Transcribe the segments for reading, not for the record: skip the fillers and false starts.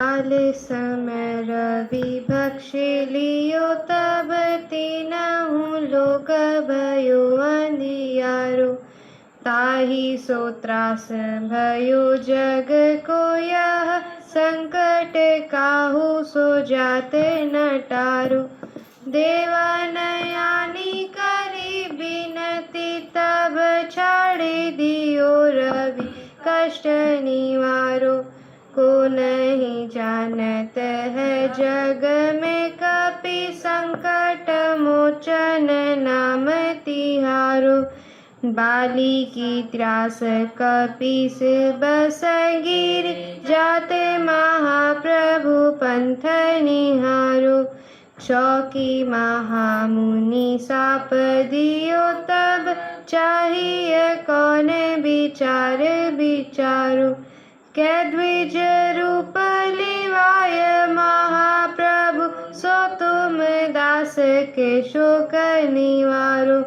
काल समय रवि भक्षी लियो तब तीनहु लोक भयो अंधियारो। ताहि सो त्रास भयो जग को यह संकट काहू सो जाते न टारो। देवनयानी करी बिनती तब छाड़ी दियो रवि कष्ट निवारो। को नहीं जानत है जग में कपि संकट मोचन नाम तिहारो। बाली की त्रास कपीस बस गिर जाते महाप्रभु पंथ निहारो। चौकी महामुनि साप दियो तब चाहिए कौन विचार विचारो। कै द्विज रूप लिवाय महाप्रभु सो तुम दास के शोक निवारो।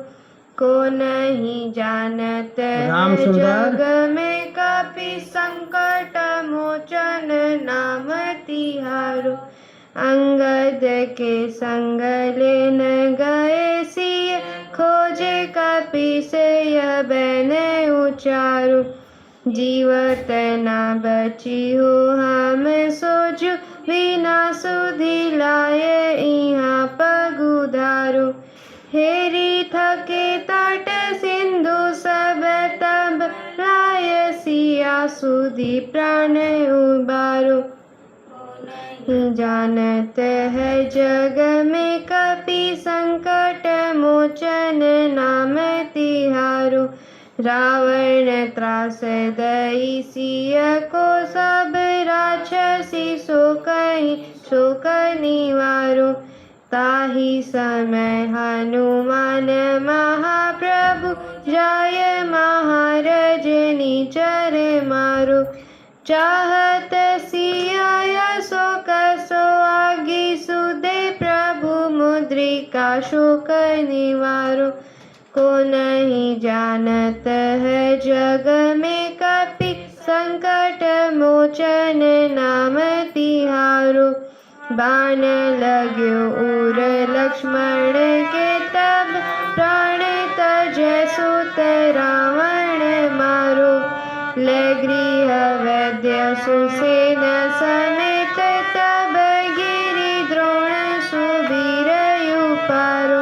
को नहीं जानत है जग में कपि संकट मोचन नाम तिहारो। अंगद के संग लेन गए सिय खोजे कपि से यह बैन उचारो। जीवत न बची हो हम सोचु बिना सुधि लाए इहाँ पगुधारो। हेरी थके तट सिंधु सब तब लाय सिया सुधि प्राण उबारो। जानत है जग में कपि संकट मोचन नाम तिहारो। रावण त्रास दई सिय को सब राक्षसी सो कहीं शोक निवारो। ताहि समय हनुमान महाप्रभु जाय महाराज निचर मारो। चाहत सिया शोक सो आगे सुदे प्रभु मुद्रिका शोक निवारो। को नहीं जानत है जग में कपि संकट मोचन नाम तिहारो। बाण लाग्यो उर लक्ष्मण के तब प्राण तजय सुत रावण मारो। ले गृह वैद्य सुसेन समेत तब गिरि द्रोण सुबीर उपारो।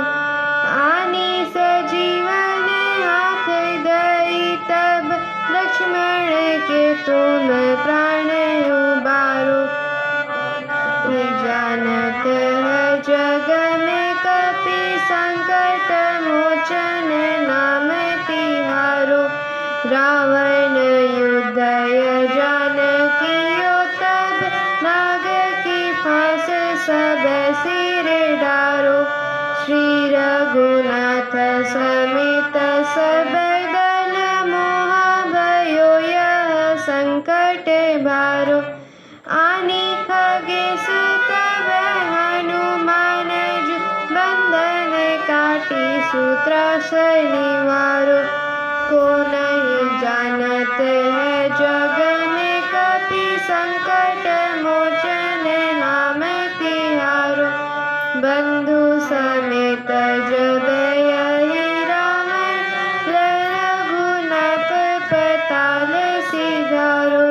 आनी सजीवन हाथ दई तब लक्ष्मण के तुम प्राण उबारो। जानत है जग में कपि संकट मोचन नाम तिहारो। रावण युद्धय जानकियो तब नाग की फांस सब सिर डारो। श्री रघुनाथ समेत सब दल मोह भयो यह संकट भारो। आनी खगेश तब हनुमान जो बंधन काटी सूत्रास निवारो। को नहीं जानत है जग में कपि संकट मोचन नाम तिहारो। बंधु समेत जब यही रावण रघुनाथ पताल सिधारो।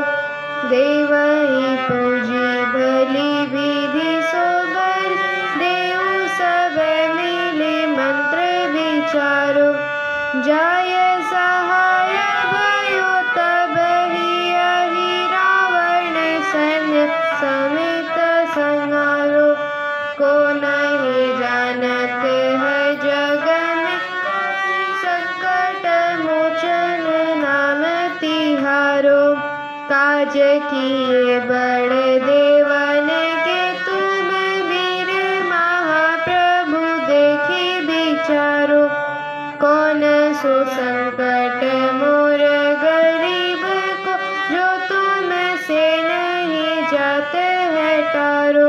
देवही पूजी भली विधि सोबर देव सब मिले मंत्र विचारो। जाय सहाय भयो तब ही रावण सैन्य समेत संहारो। को नहीं जानत है जग में संकट मोचन नाम तिहारो। काज किए बड़ देवन के तुम वीर महाप्रभु देखी विचारो। कौन सो संकट मोर गरीब को जो तुम से नहीं जाते है टारो।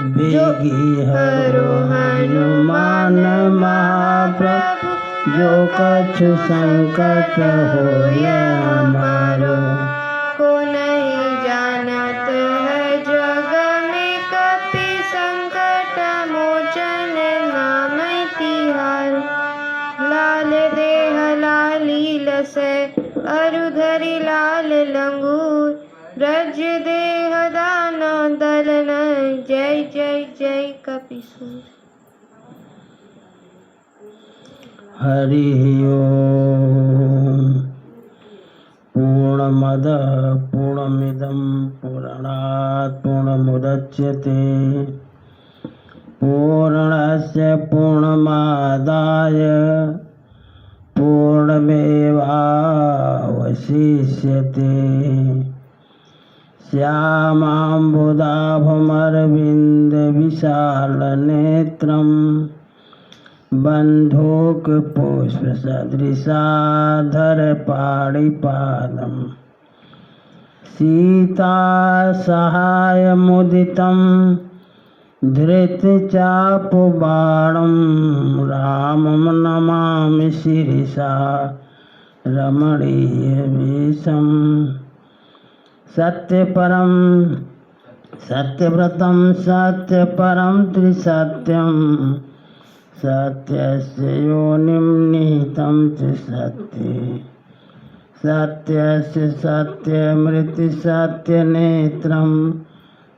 बेगी हरो हनुमान महाप्रभु जो कछु संकट होय हमारो। को नहीं ब्रज देह दान दलन जय जय जय कपीसूर। हरि ओम। पूर्णमद पूर्णमिदं पूर्णात् पूर्णमुदच्यते पूर्णस्य पूर्णमादाय पूर्णमेवावशिष्यते। श्यामाम्बुदाभमरविन्दविशालनेत्रं बन्धूकपुष्पसदृशाधरपाणिपादं सीतासहायमुदितं धृतचापबाणं रामं नमामि शिरसा रमणीयवेषम्। सत्यपरं सत्यव्रतं सत्यपरं त्रिसत्यं सत्यस्य योनिं निहितं च सत्ये सत्यस्य सत्यमृत्युसत्यनेत्रं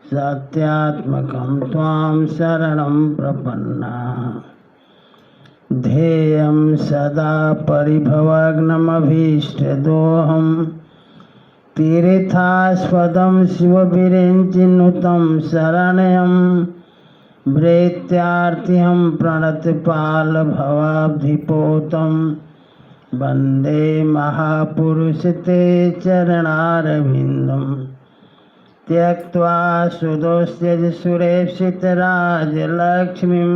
सत्यात्मकं त्वां शरणं प्रपन्ना। ध्येयं सदा परिभवग्नमभीष्टदोहं तीर्थास्पदं शिवविरिञ्चिनुतं शरण्यं भृत्यार्तिहं प्रणतपालभवाब्धिपोतं वन्दे महापुरुष ते चरणारविन्दं। त्यक्त्वा सुदोष्यज सुरेप्सितराजलक्ष्मीं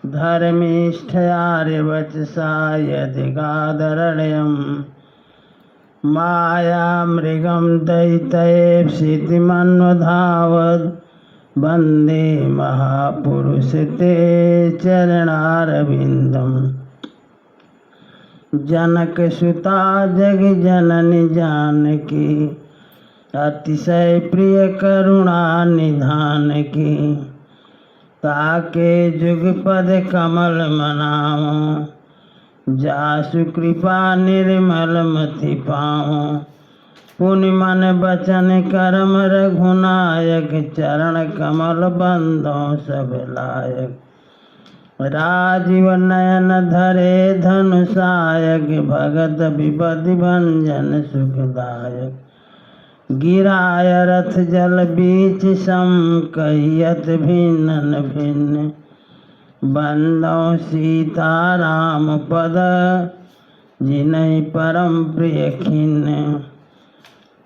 धर्मिष्ठयार्यवचसा यदिगादरण्यं मायामृगं दैत्येप्सितिमन्वधावद् वन्दे महापुरुष ते चरणारविन्दम्। जनकसुता जगजननी जानकी अतिशय प्रिय करुणा निधान की ताके जुगपद कमल मनाओ जासु कृपा निर्मल मति पाओ। पुण्य मन बचन कर्म रघुनायक चरण कमल बंदो सब लायक। राजीव नयन धरे धनुषायक भगत विपदि भंजन सुखदायक। गिराय रथ जल बीच सम कहियत भिन्न भिन्न बंदो सीताराम पद जिनहि परम प्रिय खिन्न।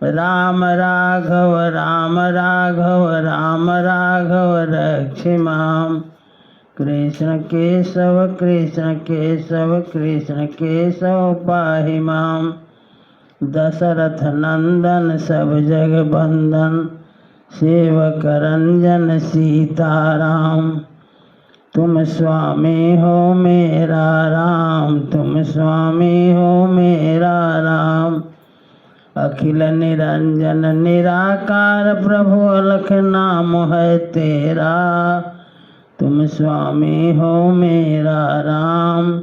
राम राघव राम राघव राम राघव रक्ष माम। कृष्ण केशव कृष्ण केशव कृष्ण केशव पाहि माम। दशरथ नंदन सब जग बंदन सेवक रंजन सीताराम। तुम स्वामी हो मेरा राम तुम स्वामी हो मेरा राम। अखिल निरंजन निराकार प्रभु अलख नाम है तेरा। तुम स्वामी हो मेरा राम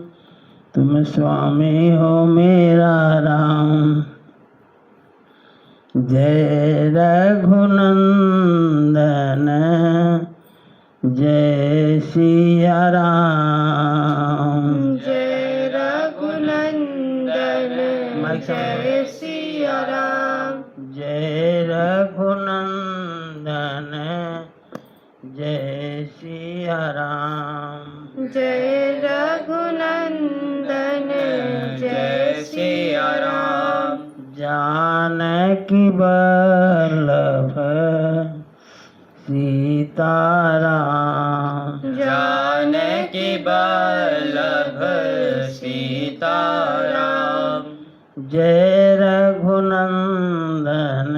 तुम स्वामी हो मेरा राम। जय रघुनंदन जय सिया राम। जय रघुनंदन जय सिया राम। जय रघुनंदन जय सिया राम। जय रघुनंदन जय सिया राम। जानकी वल्लभ सीताराम। जानकी वल्लभ सीताराम। जय रघुनंदन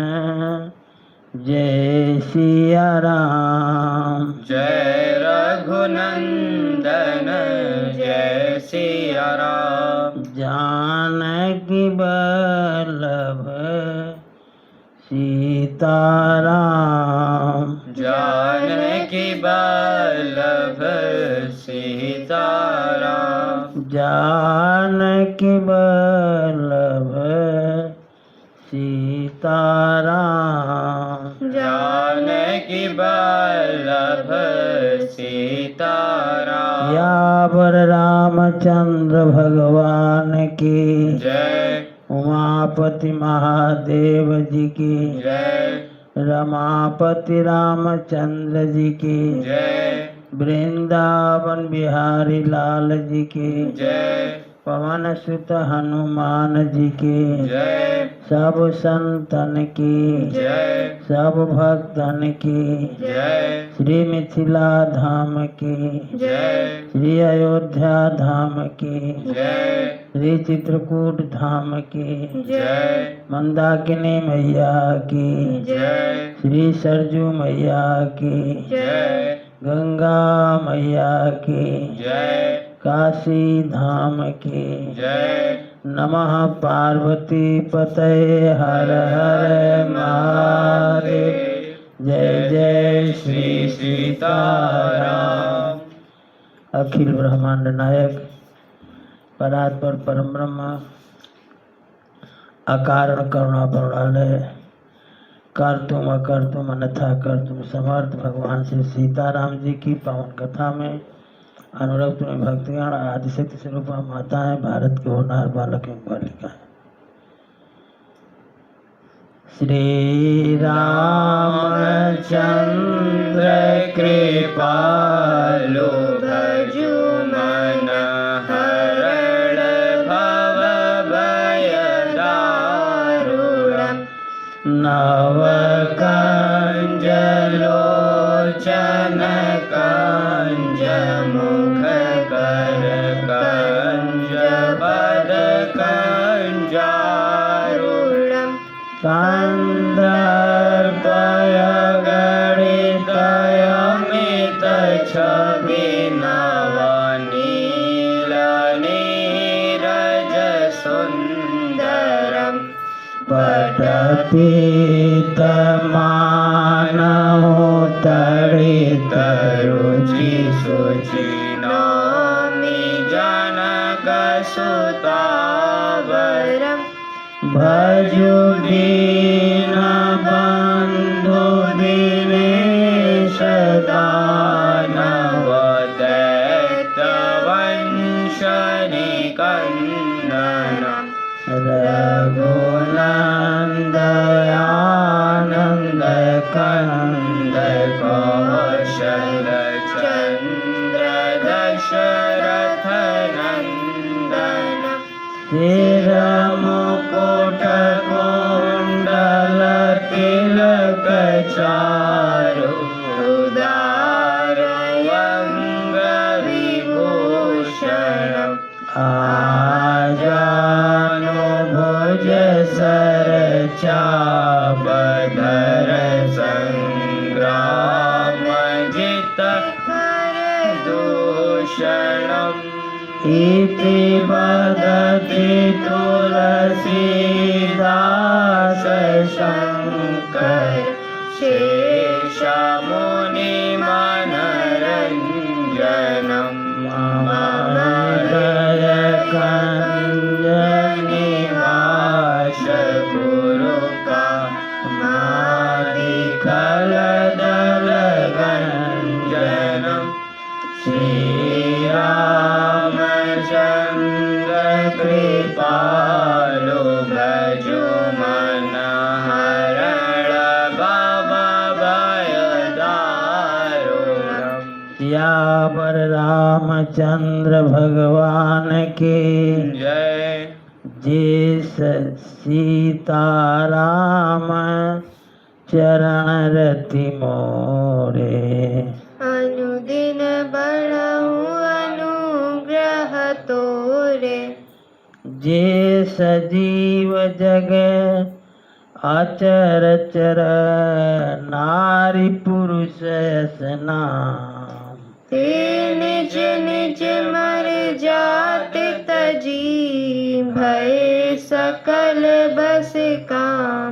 जय सिया राम। जय रघुनंदन जय सिया राम। जानकी वल्लभ सीताराम। जानकी वल्लभ सीताराम। जानकी वल्लभ सीताराम। राम। जानकी वल्लभ सीताराम। सियावर रामचंद्र भगवान की जय। उमापति महादेव जी की जय। रमापति रामचंद्र जी की जय। वृंदावन बिहारी लाल जी की जय। पवन सुत हनुमान जी की जय। सब संतन की जय। सब भक्तन की जय। श्री मिथिला धाम की जय। श्री अयोध्या धाम की जय। श्री चित्रकूट धाम की जय। मंदाकिनी मैया की जय। श्री सरजू मैया की जय। गंगा मैया की जय। काशी धाम की जय। नमः पार्वती पतये हर हर महादेव। जय जय श्री सीताराम। अखिल ब्रह्मांड नायक परात्पर परम ब्रह्म अकारण करुणा करुणालय कर तुम अकर तुम अन्यथा कर तुम समर्थ भगवान श्री सीताराम जी की पावन कथा में अनुरक्त में भक्तगण आदिशक्ति स्वरूपा माताएं भारत के होनहार बालक एवं बालिकाएं। श्री रामचंद्र कृपालु भजु मन हरण भव भय दारुणम्। नव कंज लोचन कंज मुख कर कंज पद कंजारुणम्। कंदर्पय गणित अमित छवि नव नील नीरज सुंदरम्। पटपीत मानव तड़ित रुचि सुचि नौमि जनक सुतावरम्। भजु दीन बंधु दिनेश दानव दैत्य वंश निकंदनम्। रघुनंद आनंद कंद कौशल चंद्र दशरथ नंदनम्। सिर मुकुट कुंडल तिलक चारु उदार अंग विभूषणम्। आजानु भुज सर चाप बधर संग्राम जित हर दूषणम्। इति वदति तुलसीदास शंकर शेषमुनि मनरञ्जनम्। हृदय कंज निवास गुरुका मादिखल दल गंजनम्। श्री रामचंद्र कृपालु भजु मन हरण भव भय दारुणम्। सियावर रामचंद्र भगवान के जय। जिस सीताराम चरण रति मोरे अनुदिन बढ़ऊ अनुग्रह तोरे। जे सजीव जग अचर चर नारी पुरुष स्नाम। ते निज निज मर जात तजी भय सकल बस काम।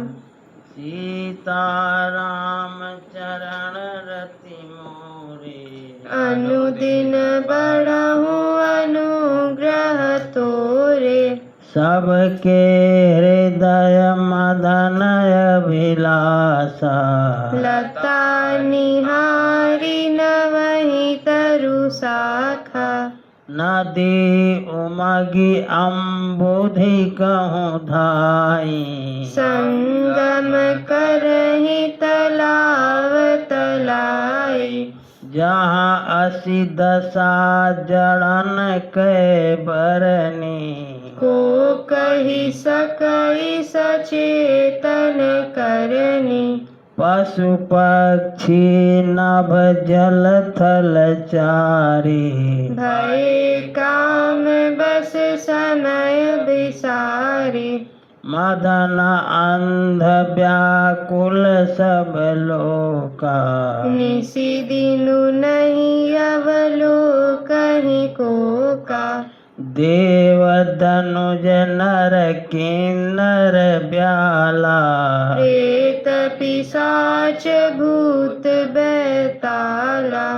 सीताराम चरण रति मोरे अनुदिन बढ़ऊ अनुग्रह तोरे। सबके हृदय मदन अभिलाषा लता निहारी नवहि तरु शाखा नदी उमगी अम्बुधि कहूँ धाई संगम करहि तलाव तलाई जहाँ असी दशा जड़न के बरनी को कहि सकई सचेतन करनी पशु पक्षी नभ जल थल चारी भय काम बस समय बिसारी मदन अंध व्याकुल सब लोका निशि दिनु नहीं अवलोकहि को का देव धनुज नर किन्नर ब्याला प्रेत पिशाच भूत बैताला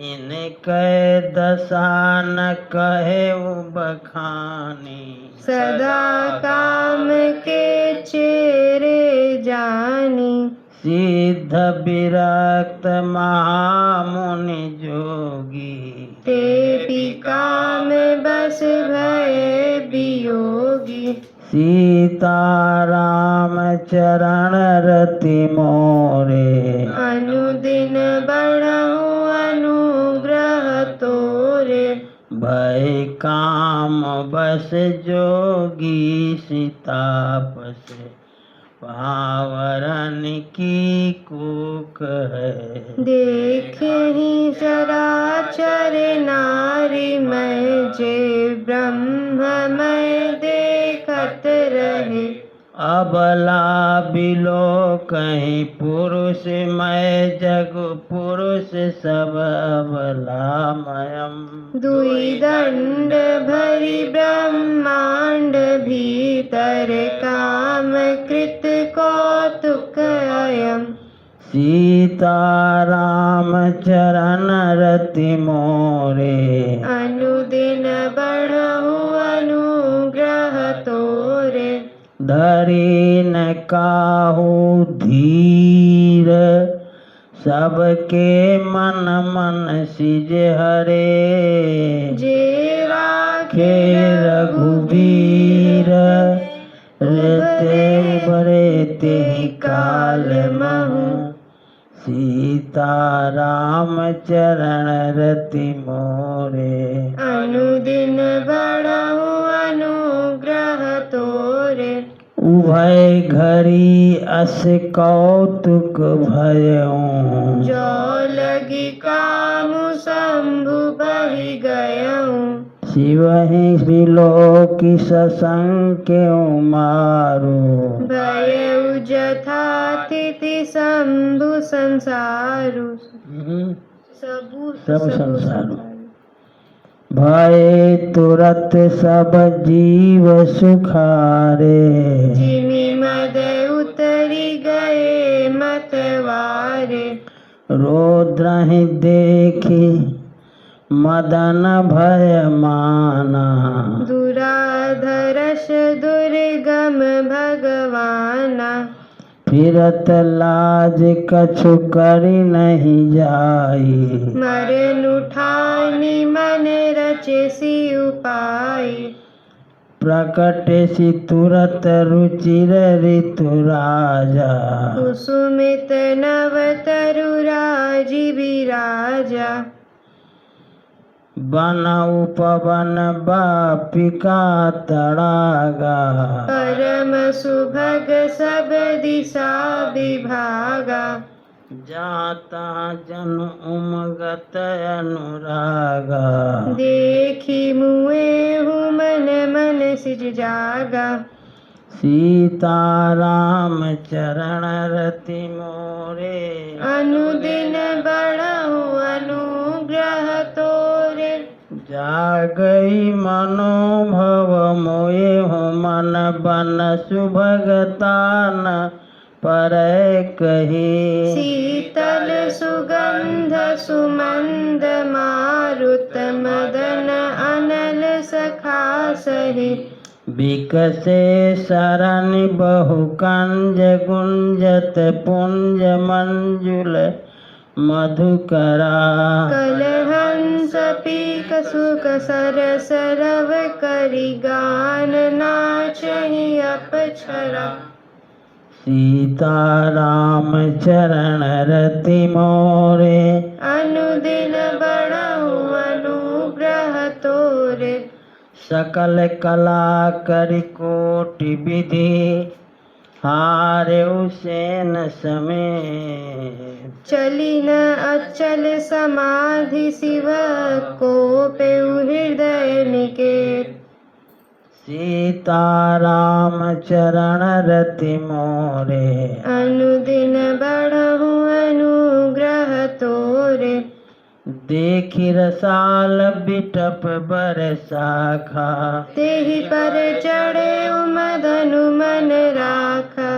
इनके दशा न कहे बखानी सदा काम के चेरे जानी सिद्ध विरक्त महामुनि जोगी ते भी काम बस भय वियोगी सीता राम चरण रति मोरे अनुदिन बढ़हु अनुग्रह तोरे भय काम बस जोगी सीतापस पावरन की कूक है देखेहि चराचर नारी मैं जे ब्रह्ममय देखत रहे अबला बिलो कहीं पुरुष मैं जग पुरुष सब अबलामयम दुई दंड भरी ब्रह्मांड भीतर काम कृत कौतुक अयम सीता राम चरण रति मोरे अनुदिन बढ़हु अनुग्रह तोरे धरी न काहू धीर सबके मन मन सिज हरे जे राखे खे रघुवीर रहते बरे ते काल महु सीता राम चरण रति मोरे अनुदिन बढ़हु अनुग्रह तोरे उभय घड़ी अस कौतुक भयऊं जो लगी कामु शंभु बहि गयऊं शिवहि विलोकि सशंक्यों मारो भयउ जथा तिथि शंभु संसारु सब संसारो भय तुरत सब जीव सुखारे जिमि मद उतरी गए मतवारे रोद्रहि देखी मदन भय माना दुराधरस दुर्गम भगवाना फिरत लाज कछु करि नहीं जाई मरन उठानी मन रचसी उपाय प्रकट सि तुरत रुचिर ऋतु राजा कुसुमित नव तरु राजी विराजा बन उपवन बापिका तड़ागा परम सुभग सब दिशा विभागा जाता जन उमगत अनुरागा देखी मुए हूँ मन मन सिज जागा सीता राम चरण रति मोरे अनुदिन बढ़हु अनुग्रह तोरे जागई मनोभव मोए हो मन बन सुभगतान पर कही शीतल सुगंध सुमंद मारुत मदन अनल सखा सही विकसे शरण बहु कंज गुंजत पुंज मंजुल मधुकरा कलहंस पीक सुख सरस रव करि गान नाचहि अपछरा सीताराम चरण रति मोरे अनुदिन बढ़हु अनुग्रह तोरे सकल कला करि कोटि विधि हारेउ सेन समेत चली न अचल समाधि शिव को पेउ हृदय निकेत सीताराम चरण रति मोरे अनुदिन बढ़हु अनुग्रह तोरे देखि रसाल बिटप बरसाखा तेहि पर चढ़े मदनु मन राखा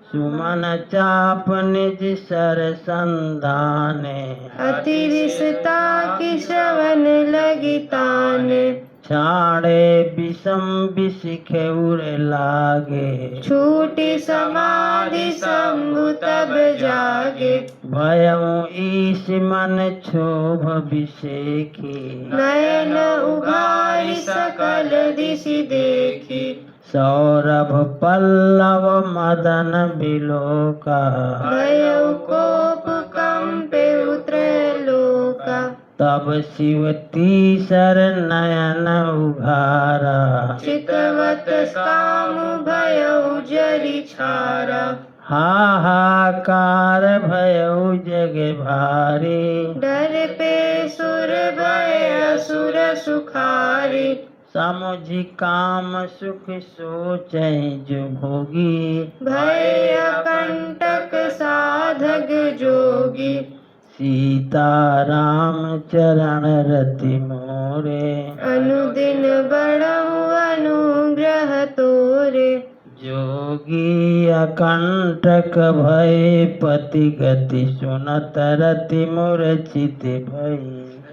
सुमन चाप निज सर संधाने अति विसता की श्रवण लगी ताने छाड़े विषम विशिख उर लागे छूटी समाधि शंभु तब जागे भयउ ईश मन क्षोभ विषेखी नयन उघारी सकल दिशि देखी सौरभ पल्लव मदन बिलोका भयउ कोप कंपे त्रैलोका तब शिव तीसर नयन उघारा चितवत काम भयउ जरि छारा हाहाकार भयउ जग भारी डर पे सुर भय असुर सुखारी समुझि काम सुख सोचै जो भोगी भय अकंटक साधक जोगी सीताराम चरण रति मोरे अनुदिन बढ़हु अनुग्रह तोरे जोगी अकंटक भय पति गति सुनत रति मूर्छित भई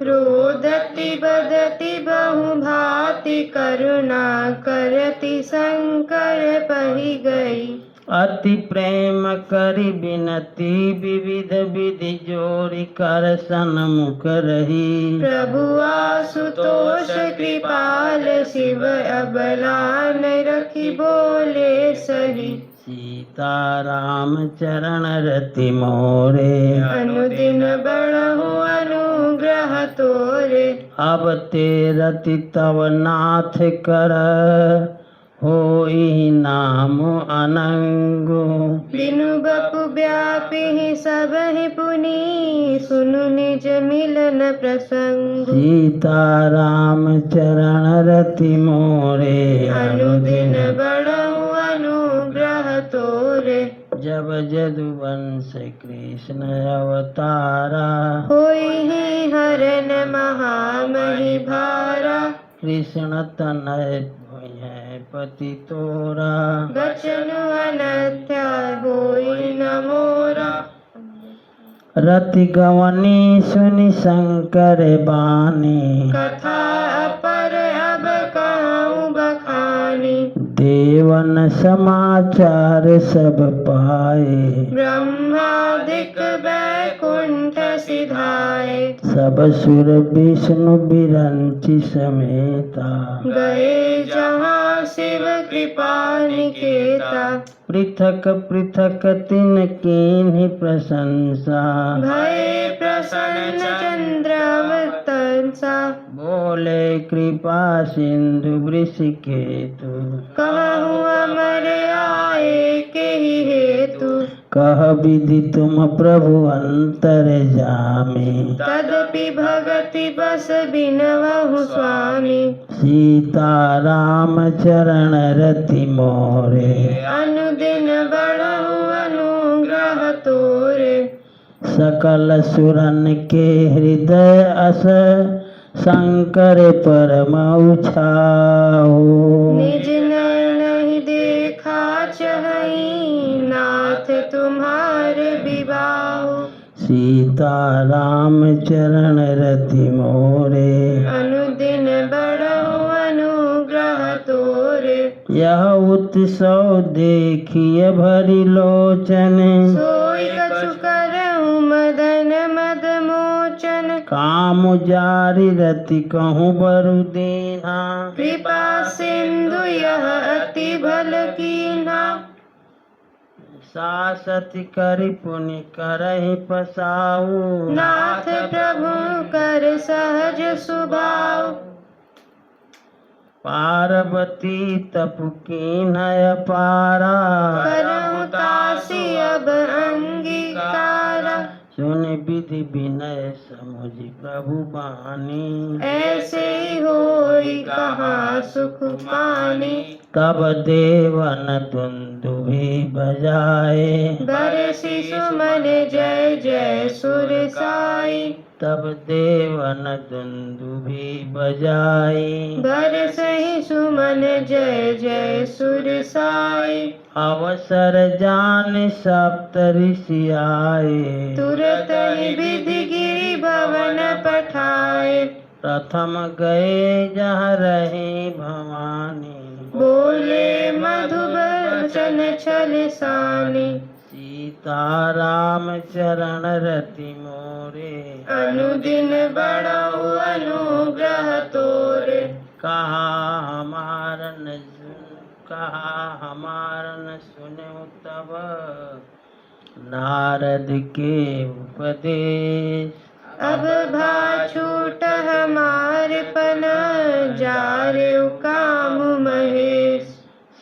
रोदति बदति बहु भांति करुणा करति शंकर पहि गई अति प्रेम करि बिनती विविध विधि जोरि कर सन्मुख रही प्रभु आशुतोष कृपाल शिव अबलान रखी बोले सही सीताराम चरण रति मोरे अनुदिन बढ़हु अनुग्रह तोरे अब ते रति तव नाथ कर होई नाम अनंगो बिनु बपु व्यापी सबहि पुनि सुनु निज मिलन प्रसंग सीताराम चरण रति मोरे अनुदिन बढ़हु अनुग्रह तोरे जब जदुवंश कृष्ण अवतारा होई ही हरन महामहि भारा कृष्ण तनय है पति तोरा बचन अनथ्याय होई न मोरा रति गवनी सुनि शंकर बानी कथा अपर अब कहूँ बखानी देवन समाचार सब पाए ब्रह्मादिक बैकुंठ सिधाए सब सुर विष्णु बिरंचि समेता गए जहाँ शिव कृपा निकेता पृथक पृथक तिन कीन्हि प्रशंसा भय प्रसन्न चंद्रावतंसा बोले कृपा सिंधु वृषिकेतु कहूँ अमर आए के ही हेतु कह विधि तुम प्रभु अंतर जामे तदपि भगति बस बिनवहु स्वामी सीताराम चरण रति मोरे अनुदिन बढ़हु अनुग्रह तोरे सकल सुरन के हृदय अस शंकर परम उछाओ निज नयन ही देखा चहई नाथ तुम्हारे विवाह सीताराम चरण रति मोरे अनुदिन बढ़हु अनुग्रह तोरे यह उत्सव देखिए भरी लोचन सोई कछु करहु मदन मद मोचन काम जारी रति कहूँ बरु दीना कृपा सिंधु यह अति भल कीन्हा सासति करि पुनि करहि पसाऊ नाथ प्रभु कर सहज सुभाव पार्वती तप कीन्हय पारा करहु तासी अब अंगीकारा सुन विधि विनय समुझि प्रभु बानी ऐसे ही होई कहाँ सुख पानी तब देवन दुंदुभि बजाए बरसी सुमन जय जय सुर साई तब देवन दुंदुभि बजाई बरसहि सुमन जय जय सुर साई अवसर जान सप्त ऋषि आए तुरत ही विधि गिरि भवन पठाए प्रथम गए जहाँ रहे भवानी बोले मधुबचन छल सानी सीताराम चरण रति मोरे अनुदिन बढ़ऊ अनुग्रह तोरे कहा हमार न सुने तब नारद के उपदेश अब भा छूट हमारे पन जारे काम महेश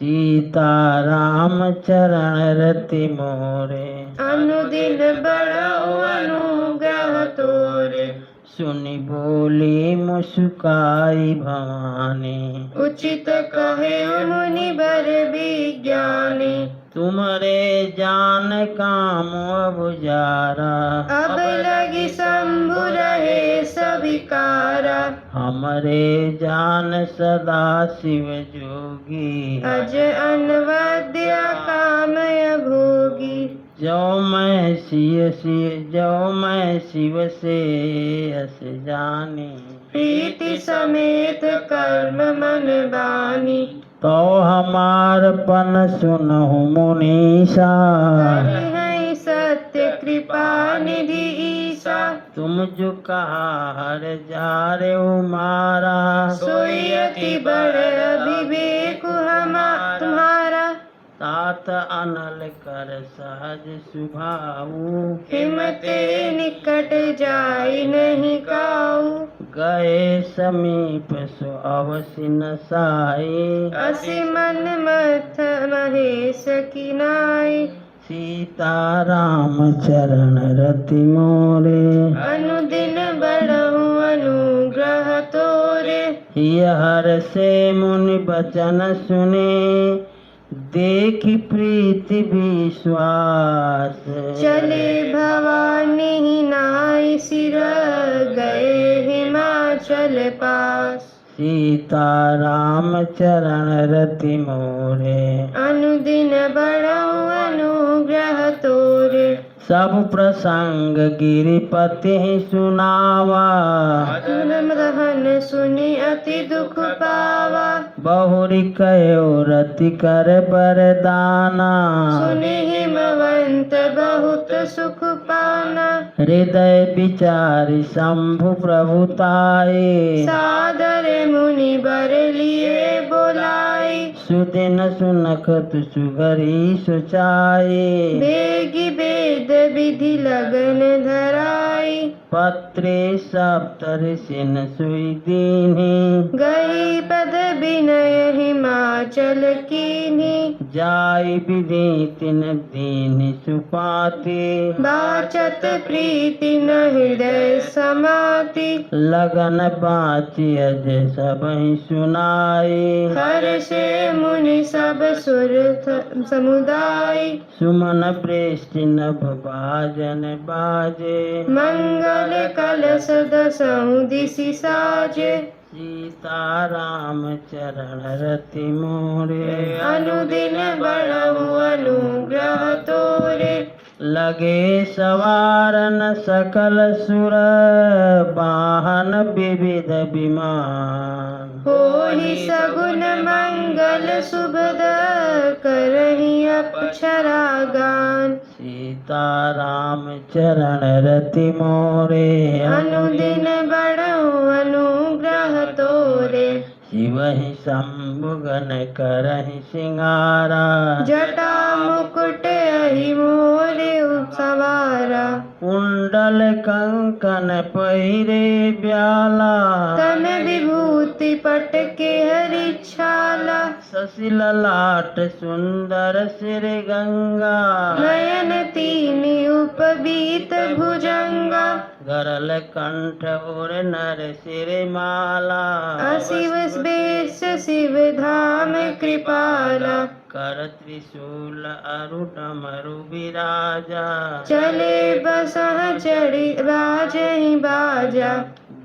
सीताराम चरण रति मोरे अनुदिन बढ़ऊ अनुग्रह तोरे सुनि बोली मुस्काई भवानी उचित कहे मुनि बर विज्ञानी तुम्हारे जान काम अब जारा अब लगी शंभु रहे सविकारा हमरे जान सदा शिव जोगी अज अनवद्य कामय भोगी जो मैं शिव से अस जानी प्रीति समेत कर्म मन बानी तो हमार पन सुनहु मुनीसा है सत्य कृपा निधि ईसा तुम जो कहा हर जा रे मारा सोई अति बड़ अभिवेक तुम्हारा तात अनल कर सहज सुभाऊ हिमते निकट जाई नहीं काऊ गए समीप सो अवसि न साई असि मन मथ महेश की नाई सीताराम चरण रति मोरे अनुदिन बढ़ऊ अनुग्रह तोरे हर से मुनि बचन सुने देखी प्रीति विश्वास चले भवानी नाई सिर गए हिमाचल पास सीताराम चरण रति मोरे अनुदिन बढ़ऊ अनुग्रह तोरे सब प्रसंग गिरिपति सुनावा दहन सुनि अति दुख पावा बहुरी कयो रति कर बरदाना सुनि हिमवंत बहुत सुख पाना हृदय विचारी शंभु प्रभुताए सादर मुनि बर लिए बोलाई सुदिन सुनख तु सुगरी सुचाए बेगी वेद विधि लगन धराई पत्रे सप्तऋषिन सुई दीन्हि गई पद विनय हिमाचल कीन्ही जाय विधि तिन दीन्हि सुपाति बाचत प्रीति न हृदय समाति लगन बाची अज सबहि सुनाए हर से मुनि सब सुर समुदाय सुमन प्रेष्टि नभ बाजन बाजे मंगल कलश दसहु दिशि साजे सीताराम चरण रति मोरे अनुदिन बढ़ऊ अनुग्रह तोरे लगे सवारन सकल सुर वाहन विविध विमान होहि सगुन मंगल सुभद करहि अप्सरा गान सीताराम चरण रति मोरे अनुदिन बढ़ऊ अनुग्रह तोरे शिवहि शंभुगन करहि सिंगारा जटा मुकुट अहि मोरे सवारा कुंडल कंकन पहिरे ब्याला तन विभूति पट के हरि छाला शशि ललाट सुंदर सिर गंगा नयन तीनि उपबीत भुजंगा गरल कंठ और नर सिर माला अशिव बेश शिव धाम कृपाला कर त्रिशूल अरु डमरु विराजा चले बसह चढ़ी राजहि बाजा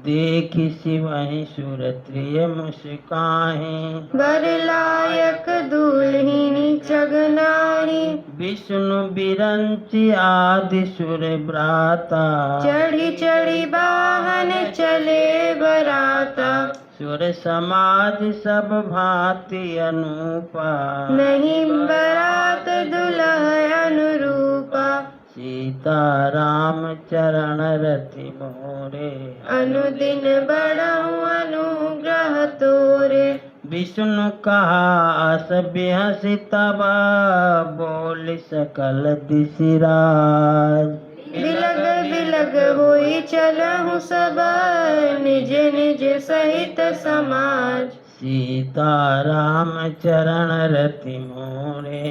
देखि शिवहि सुर त्रिय मुस्काहि बर लायक दुल्हिनी जगनाही विष्णु बिरंचि आदि सुर भ्राता चढ़ी चढ़ी वाहन चले बराता सुर समाज सब भांति अनूपा नहीं बरात दुल्ह अनुरूपा सीता राम चरण रति मोरे अनुदिन बढ़ऊ अनुग्रह तोरे विष्णु कहा अस बिहसि तब बोल सकल दिशिराज बिलग बिलग होई चलहु सब निज निज सहित समाज सीता राम चरण रति मोरे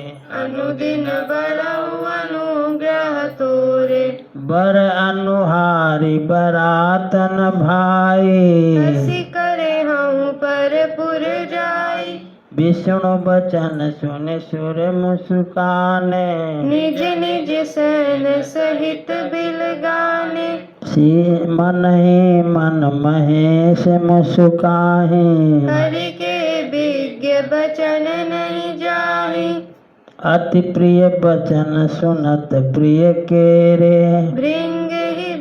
अनुदिन बढ़ऊ अनुग्रह तोरे बर अनुहारी बरातन भाई हसी करे हूँ पर पुर जाई विष्णु बचन सुन सुर मुस्काने निज निज सैन सहित बिल गाने मन ही मन महेश मुस्काहि हरि के विज्ञ बचन नहीं जाहि अति प्रिय बचन सुनत प्रिय केरे भृंग ही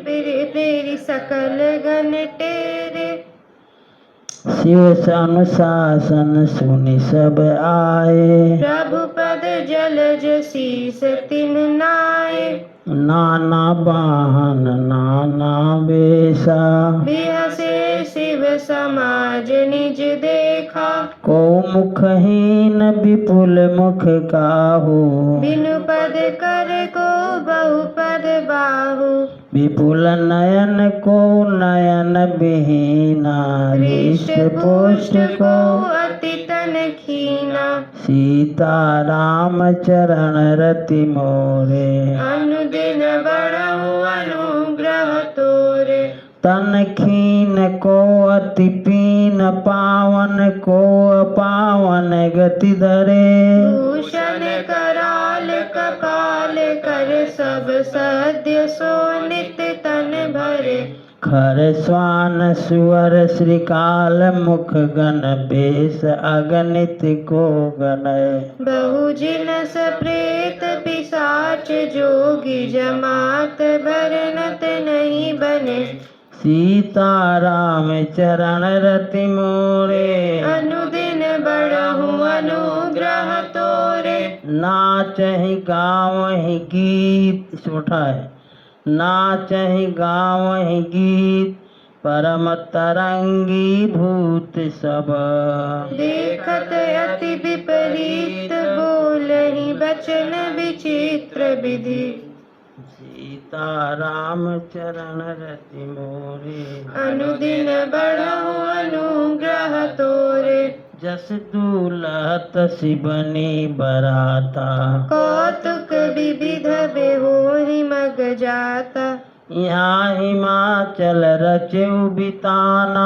तेरी सकल गण टेरे शिव अनुशासन सुनि सब आए प्रभु पद जलज शीस तिन नाये नाना वाहन नाना वेशा बिहसे शिव समाज निज देखा को मुखहीन विपुल मुख काहू बिनु पद कर को बहु पद बाहु विपुल नयन को नयन विहीना हृष्ट पुष्ट को अति तन खीना सीता राम चरण रति मोरे अनुदिन बढ़ऊ अनुग्रह तोरे तन खीन को अति पीन पावन को पावन गति धरे भूषण कराल कपाल कर सब सद्य सोनित तन भरे खर स्वान सुअर श्रीकाल मुख गण बेश अगणित को गणय बहु जिनस प्रेत पिशाच जोगी जमात भरनत नहीं बने सीता राम चरण रति मोरे अनुदिन बढ़ऊ अनुग्रह तोरे नाचहि गावहि गीत छोटा है नाचहि गावहि गीत परम तरंगी भूत सब देखत अति विपरीत बोलहि बचन विचित्र विधि सीता राम चरण रति मोरे अनुदिन बढ़ऊ अनुग्रह तोरे जस दूलहत शिवनी बराता कौतुक विविध बेहोहि मग जाता यहाँ हिमाचल रचेउ बिताना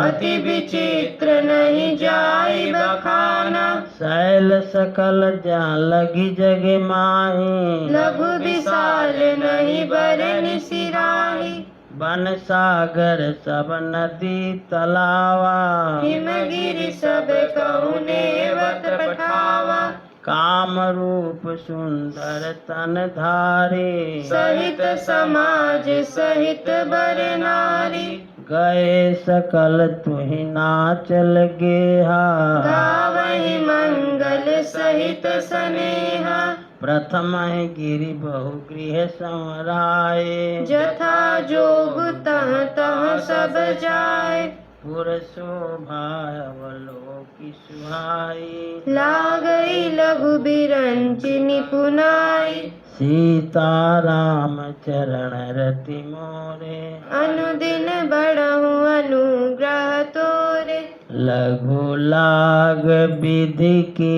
अति विचित्र नहीं जाई बखाना शैल सकल जा लगी जग माही लघु विशाल नहीं बरन सिराही वन सागर सब नदी तलावा हिमगिरि सब कहुने वत पठावा काम रूप सुंदर तन धारे सहित समाज सहित बर नारी गए सकल तुहि नाचल गेहा गावहि मंगल सहित स्नेहा प्रथम गिरि बहु गृह संवराए जथा जोग तह तह सब जाय पुर शोभा अवलोकि सुहाई लागई लघु बिरंचि निपुनाई सीता राम चरण रति मोरे अनुदिन बढ़हु अनुग्रह तोरे लघु लाग विधि की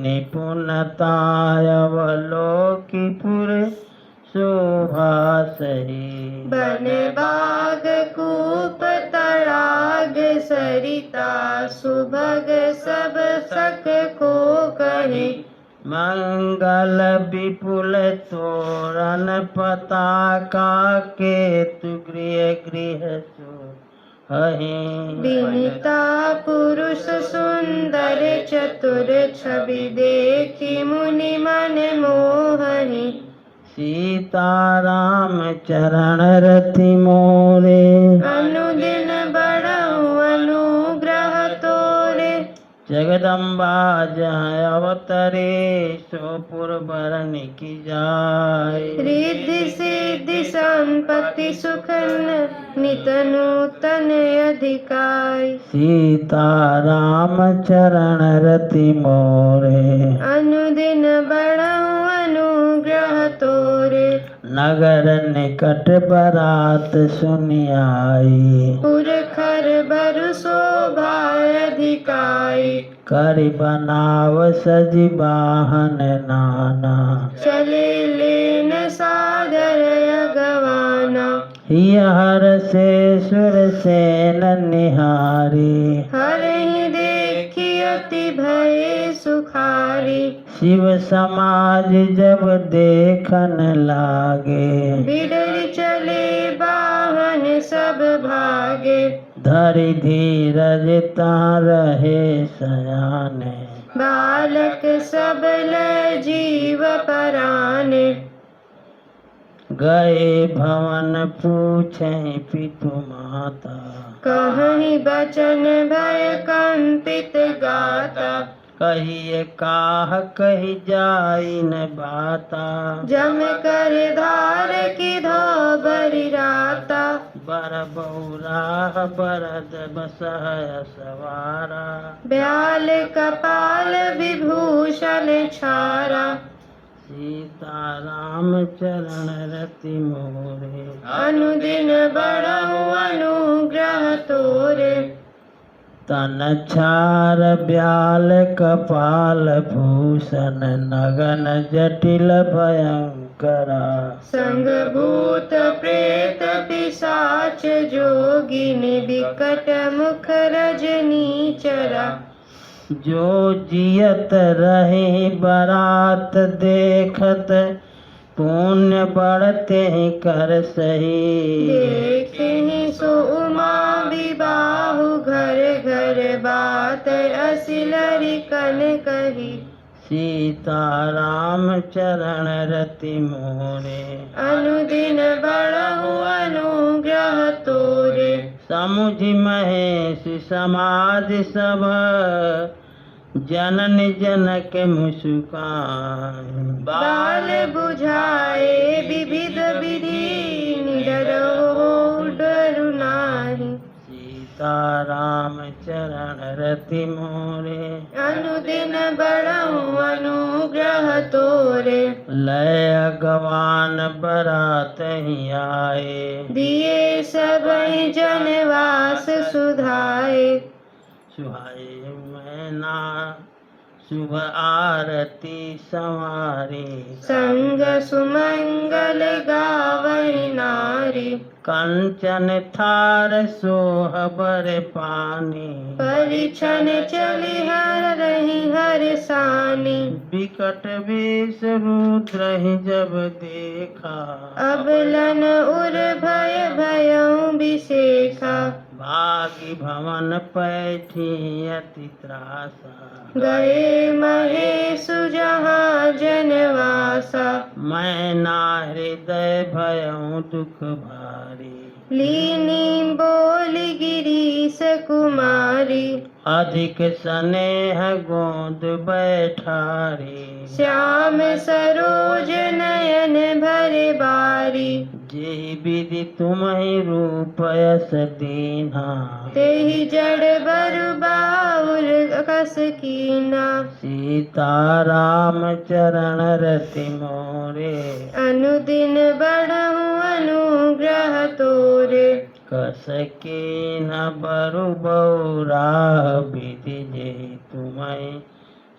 निपुणता अवलोकि पुर शोभा सही बन बाग कूप तड़ाग सरिता सुभग सब सख को कहे मंगल विपुल तोरण पताका केतु गृह गृह सुहहि विनीता पुरुष सुंदर चतुर छवि देखी मुनि मन मोहहि सीता राम चरण रति मोरे अनुदिन बढ़हु अनुग्रह तोरे जगदम्बा जहाँ अवतरे सोपुर बरन की जाय रिद्धि सिद्धि संपत्ति सुख नित नूतन अधिकाय सीता राम चरण रति मोरे अनुदिन बढ़हु अनुग्रह तोरे नगर निकट बरात सुनि आई पुरखर बरु शोभा अधिकाई करि बनाव सजि वाहन नाना चले लेन सादर अगवाना हिय हर से सुर सेन निहारी हरहि देखी अति भय सुखारी शिव समाज जब देखन लागे बिडरि चले वाहन सब भागे धरि धीरज ता रहे सयाने बालक सबल जीव पराने गए भवन पूछे पितु माता कहीं बचन भय कंपित गाता कहिए काह कही जाई न बाता जम कर धार की धो बरी राता बर बहुराह बरद बसहय सवारा ब्याल कपाल विभूषण छारा सीता राम चरण रति मोरे अनुदिन बढ़हु अनुग्रह तोरे तन छार ब्याल कपाल भूषण नगन जटिल भयंकरा संग भूत प्रेत पिशाच जोगिनी विकट मुख रजनी चरा जो जियत रहे बरात देखत पुण्य बढ़ते कर सही देखहि सो उमा विबाहु घर घर बात असिलरि कन कही सीता राम चरण रति मोरे अनुदिन बढ़हु अनुग्रह तोरे समुझि महेश समाज सब जनन जनक मुस्कान बाल बुझाए विविध विधि निडर हो डरु नाही सीता राम चरण रति मोरे अनुदिन बढ़हु अनुग्रह तोरे लय अगवान बरात ही आए दिए सबहि जनवास सुधाए सुहाए मैना शुभ आरती संवारी संग सुमंगल गावै नारी कंचन थार सोह बर पानी परिछन चली हर रही हर सानी विकट वेश रुद्र ही जब देखा अबलन उर भय भयउ बिसेखा भागी भवन पैठी अति त्रासा। गए महेश जहाँ जनवासा। मैं ना हृदय भयऊँ दुख भारी। लीनी बोल गिरीश कुमारी। अधिक स्नेह गोद बैठारी। श्याम सरोज नयन भरे बारी। जेहि विधि तुम्हि रूप यस दीन्हा। तेहि जड़ बरु बाउर कस कीना। सीता राम चरण रति मोरे। अनुदिन बढ़हु अनुग्रह तोरे। कस कीन बरु बहुराह विधि जेहि तुम्हि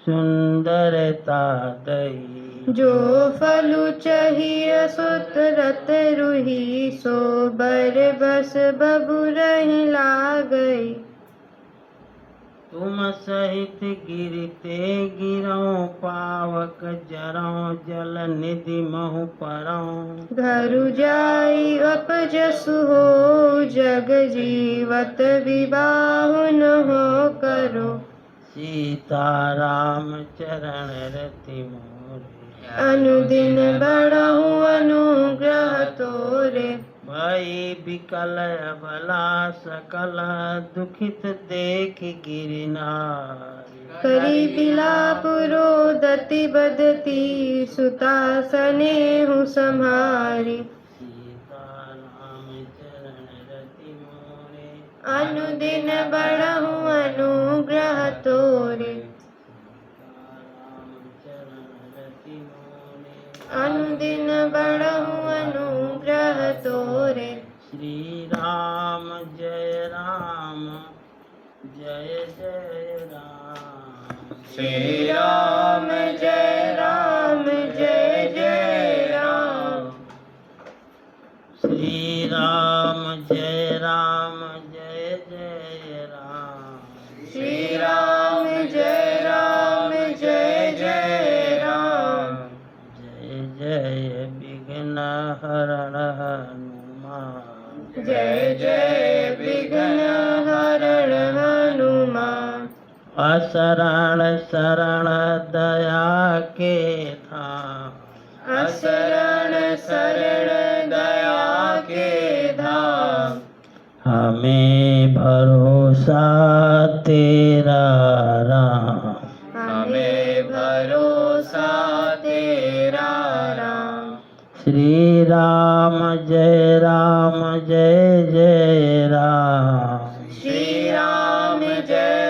सुंदरता दई। जो फलु चाहिए सुत रत रुही। सो बर बस बबु रहि लागई। तुम सहित गिरते गिरऊं पावक जरऊं जल निधि महु परऊं। घरु जाई अपजसु हो जग जीवत विबाहु न हो करो। सीता राम चरण रति मोरे। अनुदिन बढ़हु अनुग्रह तोरे। भई विकल अबला सकल दुखित देख गिरनारी। करी बिलाप रोदति बदती। सुता सनेहु सम्हारी। सीता राम चरण रति मोरे। अनुदिन बढ़हु अनुग्रह तोरे। राम चरण रति मोरे। अनुदिन बढ़हु अनुग्रह तोरे। श्री राम जय जय राम। श्री राम जय राम जय जय राम। श्री राम जय जय राम। श्री राम जय जय राम। जय जय विघ्न हरण हनुमान। जय जय विघ्न हरण हनुमान। असरण शरण दया के धाम। असरण शरण दया के धाम। हमें भरोसा तेरा राम। हमें भरोसा तेरा राम। श्री राम जय जय राम। श्री राम जय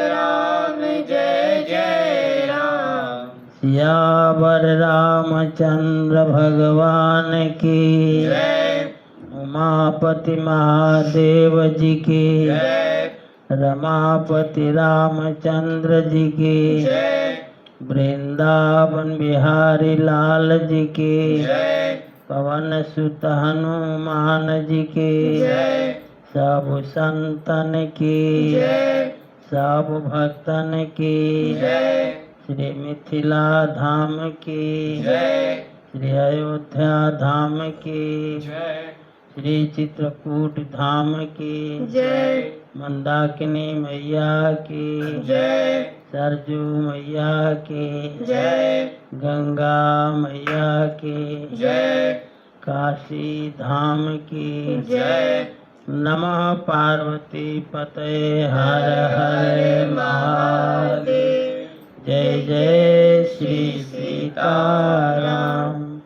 जय राम। सियावर रामचंद्र भगवान की जय। उमापति महादेव जी की जय। रमापति रामचंद्र जी की जय। वृंदावन बिहारी लाल जी की जय। पवन सुत हनुमान जी की जय। सब संतन की जय। सब भक्तन की जय। श्री मिथिला धाम की जय। श्री अयोध्या धाम की जय। श्री चित्रकूट धाम की जय। मंदाकिनी मैया की जय। सरजू मैया की जय। गंगा मैया की जय। काशी धाम की जय। नमः पार्वती पते हर हर महादेव। जय जय श्री सीताराम।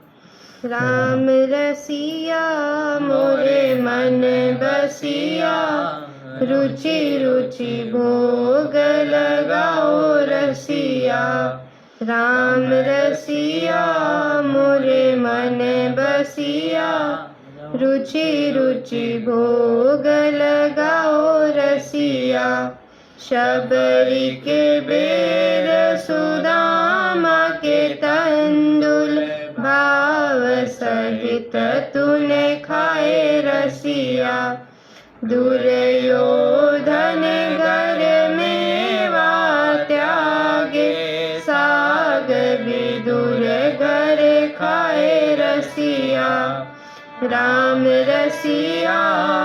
राम रसिया मोरे मन बसिया। रुचि रुचि भोग लगाओ रसिया। राम रसिया मोरे मन बसिया। रुचि रुचि भोग लगाओ रसिया। शबरी के बेर सुदामा के तंदुल। भाव सहित तूने खाए रसिया। दुर्योधन घर मेवा त्यागे। साग विदुर घर खाए रसिया। राम रसिया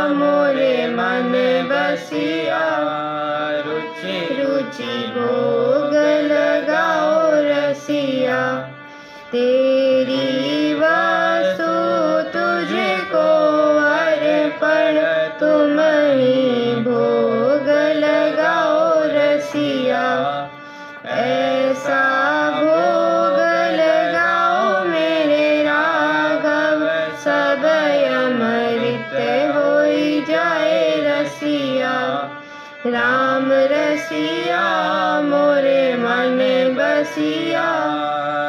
मोरे मन बसिया रुचि रुचि भोग लगाओ रसिया तेरी वस्तु तुझको अर्पण तुम ही भोग लगाओ रसिया ऐसा भोग लगाओ मेरे राघव सब अमृत होई जाए रसिया राम रसिया मोरे मन बसिया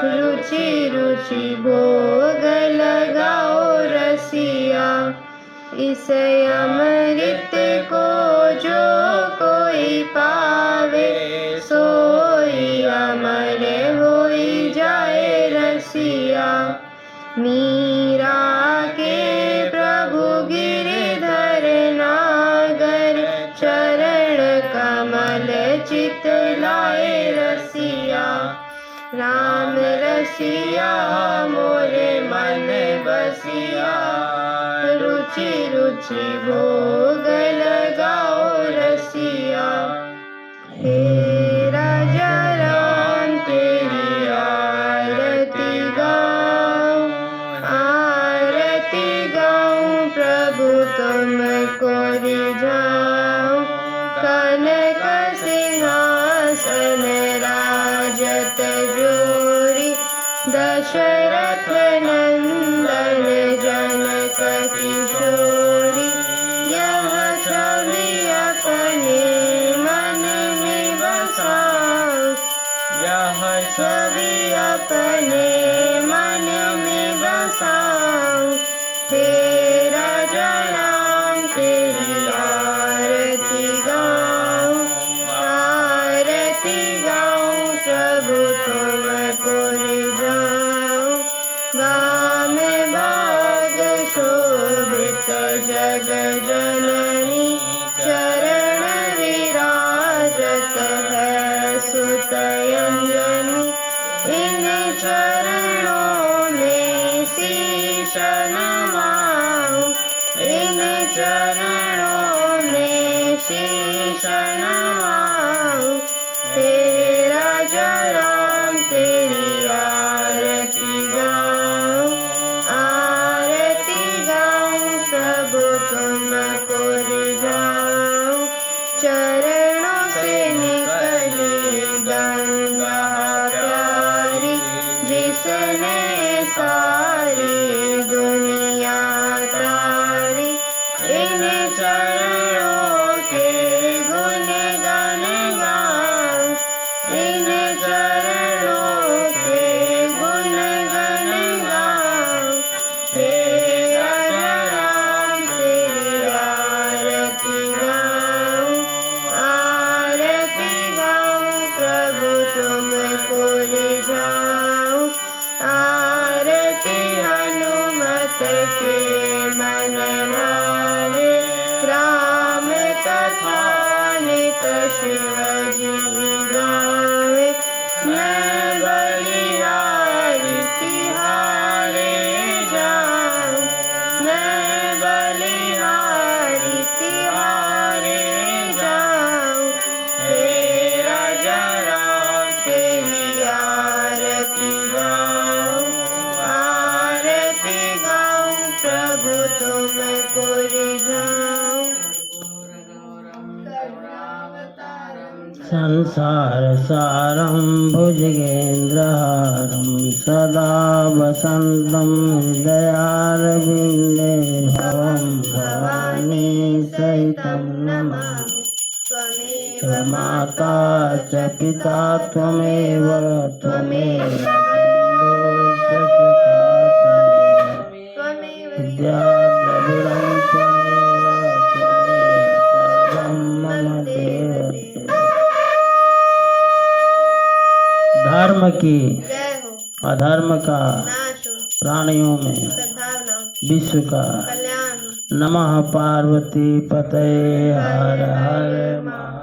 रुचि रुचि भोग लगाओ रसिया इस अमृत को जो कोई पावे सोई अमर होई जाए रसिया मीरा के प्रभु गिरधर नागर चरण कमल चित लाए रसिया राम रसिया मोरे मन बसिया रुचि रुचि भोग लगाओ रसिया हे राजा राम तेरी आरती गाऊं प्रभु तुमको रिझाऊं कनक सिंहासन राजत जोरी दशरथ नंदन जनक किशोरी यह छवि अपने मन में बसाऊं यह छवि अपने मन में बसाऊं तेरा राम तेरी आरती गाऊं प्रभु तुमको रिझाऊं गाम भाग शोभित जग जननी चरण विराजत है सुत अंजनी इन चरणों में शीश नवाऊं इन चरणों में शीश नवाऊं तेरा राम तेरी आरती गाऊं प्रभु तुमको रिझाऊं चरणों से निकली गंगा प्यारी जिसने सारी दुनिया तारी इन चरणों के गुण गान गाऊं इन चरणों के गुण गान गाऊं तेरा राम तेरी आरती गाऊं प्रभु तुमको रिझाऊं आरती हनुमत के मन भावे राम कथा नित शिव जी गावे मैं बलिहारी तिहारे जाऊं मैं बलिहारी तिहारे जाऊं तेरा राम तेरी आरती गाऊं प्रभु तुमको रिझाऊं संसार सारं भुजगेन्द्रहारं सदा वसन्तं हृदयारविन्दे भवं भवानी सहितं नमामि त्वमाता च पिता त्वमेव त्वमेव विद्या द्रविडं त्वमेव सर्वं मम देवते। धर्म की जय हो अधर्म का नाश हो प्राणियों में सद्भावना हो विश्व का कल्याण हो नमः पार्वती पतये हर हर महादेव।